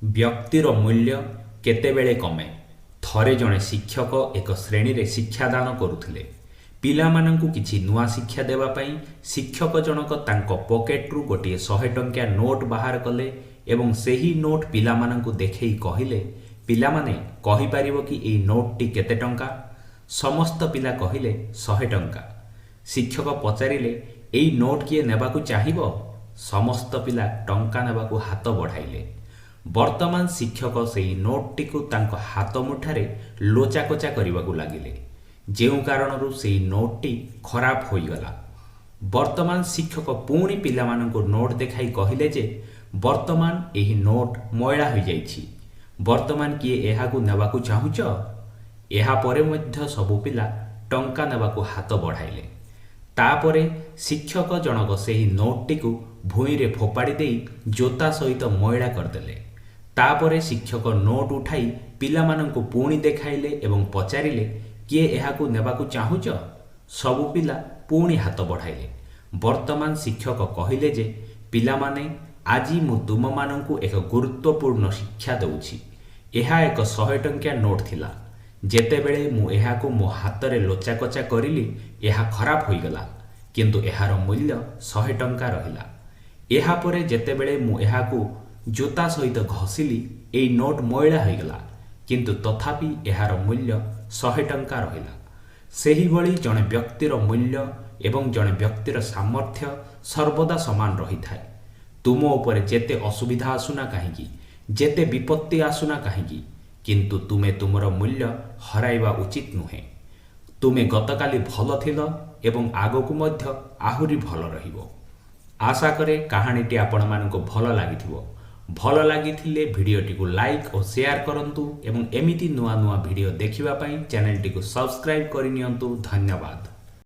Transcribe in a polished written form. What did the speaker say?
ବ୍ୟକ୍ତିର ମୂଲ୍ୟ କେତେବେଳେ କମେ। ଥରେ ଜଣେ ଶିକ୍ଷକ ଏକ ଶ୍ରେଣୀରେ ଶିକ୍ଷାଦାନ କରୁଥିଲେ। ପିଲାମାନଙ୍କୁ କିଛି ନୂଆ ଶିକ୍ଷା ଦେବା ପାଇଁ ଶିକ୍ଷକ ଜଣକ ତାଙ୍କ ପକେଟରୁ ଗୋଟିଏ 100 ଟଙ୍କିଆ ନୋଟ୍ ବାହାର କଲେ ଏବଂ ସେହି ନୋଟ୍ ପିଲାମାନଙ୍କୁ ଦେଖେଇ କହିଲେ, ପିଲାମାନେ କହିପାରିବ କି ଏହି ନୋଟ୍ଟି କେତେ ଟଙ୍କା? ସମସ୍ତ ପିଲା କହିଲେ 100 ଟଙ୍କା। ଶିକ୍ଷକ ପଚାରିଲେ, ଏଇ ନୋଟ୍ କିଏ ନେବାକୁ ଚାହିଁବ? ସମସ୍ତ ପିଲା ଟଙ୍କା ନେବାକୁ ହାତ ବଢ଼ାଇଲେ। ବର୍ତ୍ତମାନ ଶିକ୍ଷକ ସେହି ନୋଟ୍ଟିକୁ ତାଙ୍କ ହାତ ମୁଠାରେ ଲୋଚାକୋଚା କରିବାକୁ ଲାଗିଲେ, ଯେଉଁ କାରଣରୁ ସେହି ନୋଟ୍ଟି ଖରାପ ହୋଇଗଲା। ବର୍ତ୍ତମାନ ଶିକ୍ଷକ ପୁଣି ପିଲାମାନଙ୍କୁ ନୋଟ୍ ଦେଖାଇ କହିଲେ ଯେ, ବର୍ତ୍ତମାନ ଏହି ନୋଟ୍ ମଇଳା ହୋଇଯାଇଛି। ବର୍ତ୍ତମାନ କିଏ ଏହାକୁ ନେବାକୁ ଚାହୁଁଛ? ଏହାପରେ ମଧ୍ୟ ସବୁ ପିଲା ଟଙ୍କା ନେବାକୁ ହାତ ବଢ଼ାଇଲେ। ତାପରେ ଶିକ୍ଷକ ଜଣକ ସେହି ନୋଟ୍ଟିକୁ ଭୂଇଁରେ ଫୋପାଡ଼ି ଦେଇ ଜୋତା ସହିତ ମଇଳା କରିଦେଲେ। ତାପରେ ଶିକ୍ଷକ ନୋଟ୍ ଉଠାଇ ପିଲାମାନଙ୍କୁ ପୁଣି ଦେଖାଇଲେ ଏବଂ ପଚାରିଲେ, କିଏ ଏହାକୁ ନେବାକୁ ଚାହୁଁଛ? ସବୁ ପିଲା ପୁଣି ହାତ ବଢ଼ାଇଲେ। ବର୍ତ୍ତମାନ ଶିକ୍ଷକ କହିଲେ ଯେ, ପିଲାମାନେ, ଆଜି ମୁଁ ତୁମମାନଙ୍କୁ ଏକ ଗୁରୁତ୍ୱପୂର୍ଣ୍ଣ ଶିକ୍ଷା ଦେଉଛି। ଏହା ଏକ 100 ଟଙ୍କିଆ ନୋଟ୍ ଥିଲା। ଯେତେବେଳେ ମୁଁ ଏହାକୁ ମୋ ହାତରେ ଲୋଚାକୋଚା କରିଲି, ଏହା ଖରାପ ହୋଇଗଲା, କିନ୍ତୁ ଏହାର ମୂଲ୍ୟ 100 ଟଙ୍କା ରହିଲା। ଏହାପରେ ଯେତେବେଳେ ମୁଁ ଏହାକୁ ଜୋତା ସହିତ ଘଷିଲି, ଏହି ନୋଟ୍ ମଇଳା ହୋଇଗଲା, କିନ୍ତୁ ତଥାପି ଏହାର ମୂଲ୍ୟ 100 ଟଙ୍କା ରହିଲା। ସେହିଭଳି ଜଣେ ବ୍ୟକ୍ତିର ମୂଲ୍ୟ ଏବଂ ଜଣେ ବ୍ୟକ୍ତିର ସାମର୍ଥ୍ୟ ସର୍ବଦା ସମାନ ରହିଥାଏ। ତୁମ ଉପରେ ଯେତେ ଅସୁବିଧା ଆସୁନା କାହିଁକି, ଯେତେ ବିପତ୍ତି ଆସୁନା କାହିଁକି, କିନ୍ତୁ ତୁମେ ତୁମର ମୂଲ୍ୟ ହରାଇବା ଉଚିତ ନୁହେଁ। ତୁମେ ଗତକାଲି ଭଲ ଥିଲ ଏବଂ ଆଗକୁ ମଧ୍ୟ ଆହୁରି ଭଲ ରହିବ। ଆଶା କରେ କାହାଣୀଟି ଆପଣମାନଙ୍କୁ ଭଲ ଲାଗିଥିବ। ଭଲ ଲାଗିଥିଲେ ଭିଡ଼ିଓଟିକୁ ଲାଇକ୍ ଓ ସେୟାର କରନ୍ତୁ ଏବଂ ଏମିତି ନୂଆ ନୂଆ ଭିଡ଼ିଓ ଦେଖିବା ପାଇଁ ଚ୍ୟାନେଲଟିକୁ ସବସ୍କ୍ରାଇବ୍ କରିନିଅନ୍ତୁ। ଧନ୍ୟବାଦ।